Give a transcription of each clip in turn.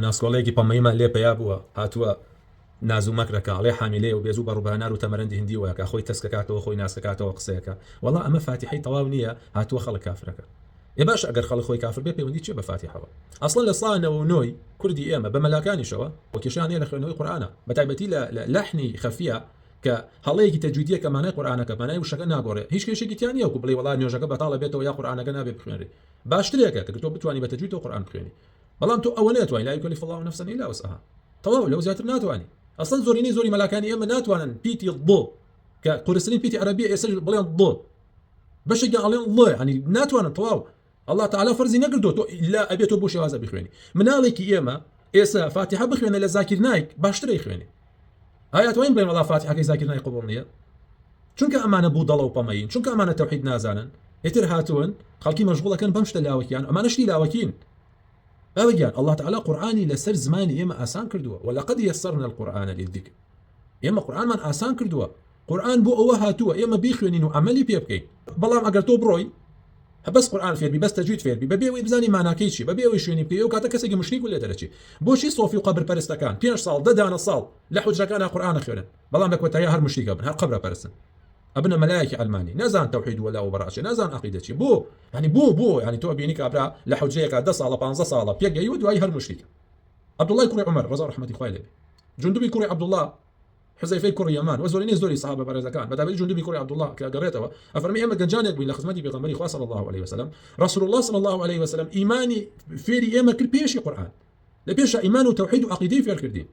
ناسکۆڵەیەکی پەمەیمان لێ پیا بووە هاتووە ناز و مەکرەکە ئەڵێ حامیلێ و بێزوو بە ڕووبانار و تەمەرەندی هندی وەکە خۆی تەسکەکاتەوە خۆی ناسکەکاتەوە قسەیەکە وەڵا ئەمە فاتیحەی تەواو نییە هاتووە خەڵک کافرەکە ێ باش ئەگەر خەڵک خۆی کافر بێ پەیوەندی چێ بە فاتیحەوە ئەسڵەن لە ساڵەوە نۆی کوردی ئێمە بە مەلاکانیشەوە وەکیشان هەیە لە خوێندنەوەی قورئانە بەتایبەتی لە لەحنی خەفیە کە هەڵەیەکی تەجویدیە کە مانای قورئانەکە مانای وشەکە ناگۆڕێ هیچ کێشێکی تیان نییە و بڵێ وەڵا نوێژەکە بەتاڵە بێتەوە یا قورئانەکە نابێ بخوێنرێ باشترێکە کە تۆ بتوانانی بە تەجوید و قورئان بخوێنی بەڵام تۆ ئەوە ناتوانانی لا یکەلیف الله نفسا إلا وسعها تەواو لەو زیاتر ناتوانانی ئەسڵەن زۆری مەلاکانی ئێمە ناتوانن پیتی ضۆ کە قورسنی پیتی عەرەبیە ئێستا بڵێن ضۆ بەشێکی ئەڵێن ڵۆ ینی ناتوانن تەواو الله تعالى فەرزی نەکردو تۆ ئیلا ئەبێت تۆ بۆ شێوازە بخوێنی مناڵێکی ئێمە ئێستا فاتیحە بخوێنە لە زاکر نایک باشترە خوێنی ئایا توانین بڵێن وەڵا فاتیحەکەی زاکر نایک قبوڵ نییە چونکە ئەمانە بوو دەڵە و پەمەین چونکە ئەمانە تەوحید نازانن ئێتر هاتوون خەڵکی مەشغوڵەکەن بەم شتە لاوەکیان ئەمانە شتی لاوەکین باوەگیان الله تعالى قورآنی لەسەر زمانی ئێمە ئاسان کردووە ولقد يسرنا القرآن للذكر ئێمە قورآنمان ئاسان کردووە قورآن بۆ ئەوە هاتووە ئێمە بیخوێنین و عملی پێ بکەین بەڵام ئەگەر تۆ بڕۆی بەس قورآن فێربی بەس تەجوید فێربی بەبێ ئەوەی بزانی ماناکەی چی بەبێ ئەوەی شوێنی بکەی و کاتە کەسێکی مشریک و لێ دەرەچی بۆچی سۆفی و قەبر پەرستەکان 5 ساڵ 10 دانە ساڵ لە حوجرەکانە قورآن خوێنن بەڵام بە کۆتایی هەر مشریکە بن هەر قەبرە پەرستن ئەبنە مەلایەکی ئەلمانی نازان تەوحید ولا و بەڕاشێ نازان عەقیدە چی بۆ ینی بۆ ینی تۆ بینی کابرا لە حوجرەیەکە 10 ساڵە 15 ساڵە پێگەی و دوای هەر مشریکە عبدالله کوڕی عمر ڕضا ڕحمەتی خوای لێبێ جندوبی کوڕی عبدالله حذيفة كوري يمان وزوريني زوري صحابة برزكان بدأ بيجون دبي كوري عبد الله كقريته أفرمي أما جنجانك بين لخدمتي بيغمبري خاص صلى الله عليه وسلم رسول الله صلى الله عليه وسلم إيماني فيري إما كل بيش قرآن لبيش إيمان وتوحيد وعقيدة في الكردين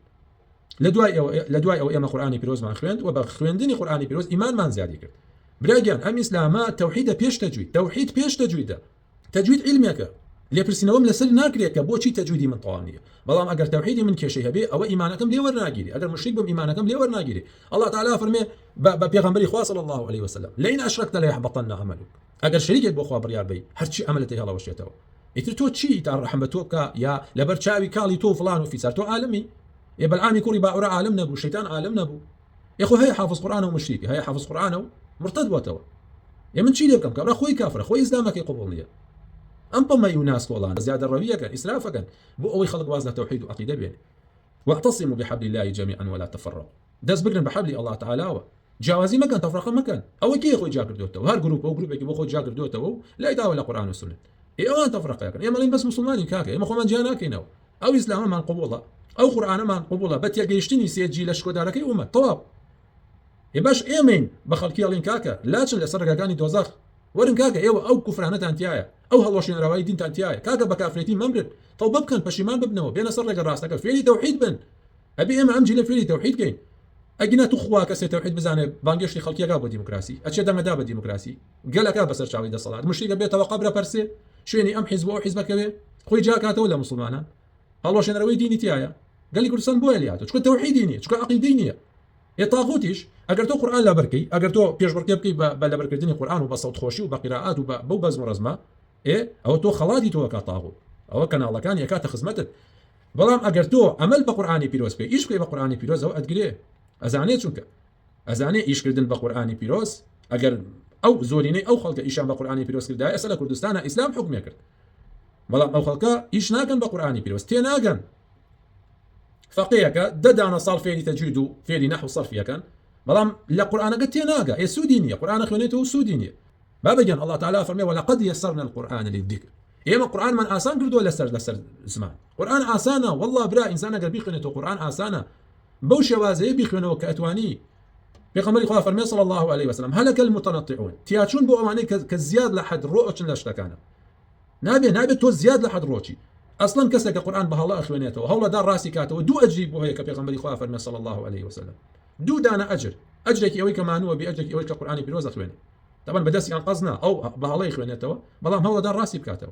لدواي أو إما قرآني بيروز مع خويند وبخويندني قرآني بيروز إيمان ما زيادة كرد براجان أم إسلامات توحيد بيش تجويد توحيد بيش تجويد تجويد علمك لێ پرسینەوەم لەسەر ناکرێت کە بۆچی تەجویدی من تەواو بەڵام ئەگەر تەوحیدی من کێشەی هەبێ ئەوە ئیمانەکەم لێ وەرناگیری ئەگەر مشریک بم ئیمانەکەم لێ وەرناگیری الله تعالی فەرمێ بە پێغەمبەری خوا صلی الله عليه وسلم لئن أشركت ليحبطن عملك ئەگەر شەریکێک بۆ خوا بڕیار بی هەرچی عملەتی هەڵەوەشێتەوە ئیتر تۆ چی تا ڕەحم بە تۆ بکە یا لەبەر چاوی کاڵی تۆ فڵان و فیسار تۆ عالمی ێ بەلعامی کوڕی باوەڕە عالم نەبوو شەیتان عالم نەبوو یخۆ هەیە حافظ قورآن و مشریکی هەیە حافظ قورآن و مرتد بۆتەوە ێ من چی لێ بکەم کابرا خۆی کافرە خۆی ئیسلامەکەی قبوڵ نییە أم طمي وناس والله زيادة الروية كان إسرافا كان بو أوي خلق وازنة توحيد وعقيدة بيني واعتصموا بحبل الله جميعا ولا تفرقوا داس بقرن بحبل الله تعالى جوازي ما كان تفرقا ما كان أو كي أخوي جاكر دوتا وهر جروب أو جروب يجيبوا أخوي جاكر دوتا لا يداول القرآن والسنة إيه أوان تفرقا كان إيه مالين بس مسلمانين كاكا إيه مخو من جاناكي نو أو إسلام ما قبوله أو قرآن ما قبوله بتيا جيشتني سيجي لشكو داركي أمة طواب إيه باش إيمين بخلكي لين كاكا لا تشل سرقا كاني دوزاخ ورن كاكا ايوه او كفرانه انتيايا او هلوشين رواي دين انتيايا كاكا بكافريتين ممرد توبه بكن بشيمان ببنو بين سرق راسك فيلي توحيد بن ابي ام امجي لفيلي توحيد كاين اجنا تخوا كسي توحيد بزانه بانجيش خلقيه قابو ديمقراسي اتش دم داب ديمقراسي قال لك بس شاوي ده صلاه مشي بيت وقبر برسي شيني ام حزب او حزبك به خوي جاك ولا مسلمانه هلوشين رواي دين انتيايا قال لي كردستان بويلياتو شكون توحيديني شكون عقيديني يا طاغوتيش اگر تو قرآن لبركي اگر تو پیش بركي بكي بلبركردني قرآن وبصوت خوشي وبقراءات وبو بزم رزمه ايه او تو خلادي تو كطاغوت او كان الله كان يكات خدمتك بلام اگر تو عمل بقرآني بيروز بي ايش بكي بقرآني بيروز او ادقري ازاني شنك ازاني ايش كردن بقرآني بيروز اگر او زوريني او خلق ايشان بقرآني بيروز كردا اسال كردستان اسلام حكم يكرد بلام او خلق ايش ناكن بقرآني بيروز تي ناكن فقيهك ددانا صار فيني تجويد فيني نحو صرفيا كان بلام لا قرآن قد تناقة هي سودينية قرآن خونيته سودينية ما بجن الله تعالى فرمي ولقد يسرنا القرآن للذكر إما القرآن من آسان كردو لسر زمان قرآن آسانا والله برا إنسان قال بيخونيته قرآن آسانا بوش وازي بيخونه كأتواني بيغمر خواه فرمي صلى الله عليه وسلم هلك المتنطعون تياتشون بو أماني كزياد لحد روحن لاشتكانا نابي تو زياد لحد روحي اصلا كسك القران بهالله اخوانيته وهولا دار راسي كاته ودو اجيب وهيك بيغمبري خواه فرمي صلى الله عليه وسلم دو دانا اجرك اوي كمان هو باجرك اوي كقراني بيروز اخواني طبعا بدس كان قصنا او بهالله اخوانيته بلام هو دار راسي بكاته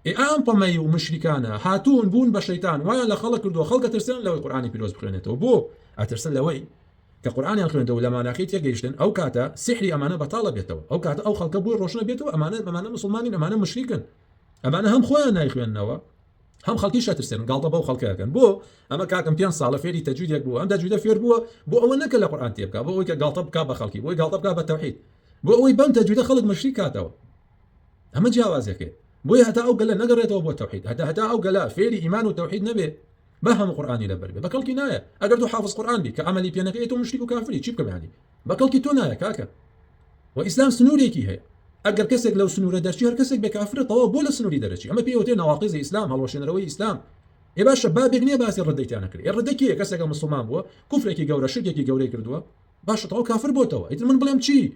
اي ام طمي ومشركانا هاتون بون بشيطان وين لخلق كردو خلق ترسل لو القراني بيروز بخوانيته بو اترسل لوي كقراني اخوانيته لما ناقيت يجيشتن او كاتا سحري امانه بطاله بيته او كاتا او خلق بو روشنا بيته امانه مسلمانين امانه مشركين امانه هم خوينا اخواننا هم خلقي شاترسن قال طبوا خلقها كان بو اما كاكم بيان صاله فيري تجويد يقبو ام تجويد فير بو او انك القران تيبكا بو قال طب كاب خلقي بو قال طب كاب التوحيد بو او بم تجويد خلق مشركاته اما جواز ياك بو هتا او قال نقريته بو التوحيد هتا او قال فيري ايمان وتوحيد نبي بهم قرآني لبر بكل كناية أقدر حافظ قرآن بي كعملي بينك إيه تو مشرك وكافري شيء بكم يعني بكل كتوناية كاكا وإسلام سنوري كي هي أقدر كسك لو سنورة درشي هر كسك بكافر طواب بولا سنوري درشي أما بيوتين نواقض إسلام هلوشين روي إسلام إيه باش شباب يغني باس الرديت أنا كري الرديت كي كسك مسلمان بوا كفر كي جورا شرك كي جوري كردوا باش طو كافر بوتوا إيه من بلام شيء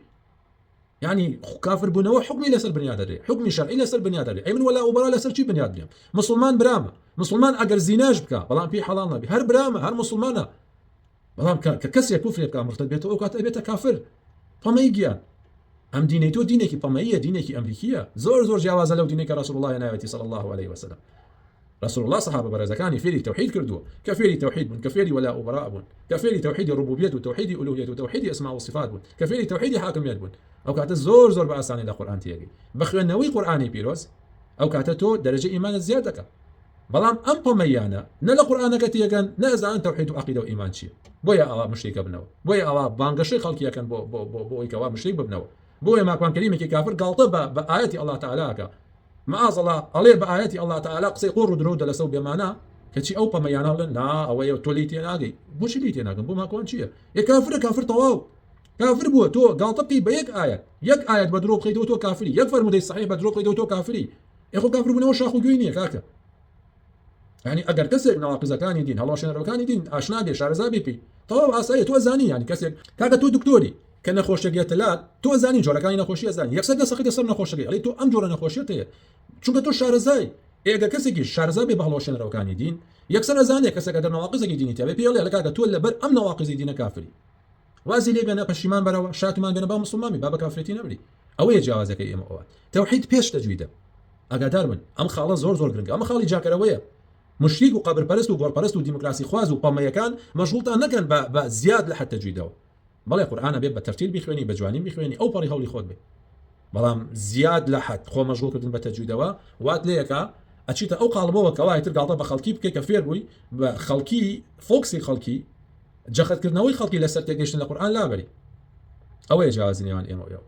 يعني كافر بنوا حكمي لسر بني آدم حكمي شرعي لسر بني آدم أي من ولا أبرا لسر شيء بني آدم مسلمان برامة مسلمان أجر زيناج بكا بلان في حلال نبي هر برامة هر مسلمانة بلان ككسر كفر بكا مرتد بيته أو كاتب بيته كافر فما يجيان أم دينيتو دينك طمعية دينك أمريكية زور جواز لو دينك رسول الله نبي صلى الله عليه وسلم رسول الله صحابة برزكاني فيري توحيد كردو كفيري توحيد من كفيري ولا أبراء بن كفيري توحيد الربوبية وتوحيد الألوهية وتوحيد أسماء والصفات بن كفيري توحيد حاكمية بن أو كانت زور بأساني القرآن تيجي بخوي نوي قرآني بيروز أو كانت درجة إيمان الزيادة بلام أم طميانا نلا قرآن كتيجان نازع عن توحيد وعقيدة وإيمان شيء بويا أوا مشرك بنو بويا أوا بانقشي خلقي كان بو إكوا مشرك بنو بويا ما كان كلمة كافر قالطة بآيات الله تعالى معاذ الله عليه بآيات الله تعالى قصي قور درود لسو بمعنى كشي أو بميانا لا أو يتوليتي ناقي بوش ليتي ناقي بو ما كون شيء يا كافر طواو كافر بو تو قالطة بقي بيك آيات بدروب خيدو تو كافري يكفر مدي صحيح بدروب خيدو تو كافري يخو كافر بنو شاخو جويني كاكا يعني اگر كسر نواقض كان دين هلا شنو كان دين اشنا دي شارزابي بي طواو اساي تو زاني يعني كسر كاكا تو دكتوري كان خوشگیت لا تو زانی جورا کانی نخوشی زانی یک سگ سخت سر نخوشگی علی تو ام جورا نخوشیته چون تو شارزای اگه کسی که شارزای به بهلوشن رو کانی دین یک سر زانی کسی که در نواقض دینی تبع پیاله لکه تو لبر ام نواقض دین کافری وازی لی بنا پشیمان برا شاتمان بنا با مسلمانی بابا کافرتی نبری او جوازك اي ام او توحيد بيش تجويده اگه درمن ام خاله زور گرنگ ام خالی جاکرويه مشرك وقبر پرست و گور پرست و ديمقراطي خواز و قميكان مشغولته نكن بزياد لحد تجويده بەڵێ قورآن بێ بە تەرتیل بیخوێنی بە جوانی بیخوێنی ئەو پەڕی هەوڵی خۆت بێ بەڵام زیاد لە حەد خۆ مەشغوڵکردن بە تەجویدەوە وات لێیەکە ئەچیتە ئەو قاڵبەوە کەوا ئیتر گاڵتە بە خەڵکی بکەی کە فێر بووی بە خەڵکی فۆکسی خەڵکی جەخەتکردنەوەی خەڵکی لەسەر تێگەیشتن لە قورآن لابەری ئەوەیە جیاوازی نێوان ئێمە و ئێوە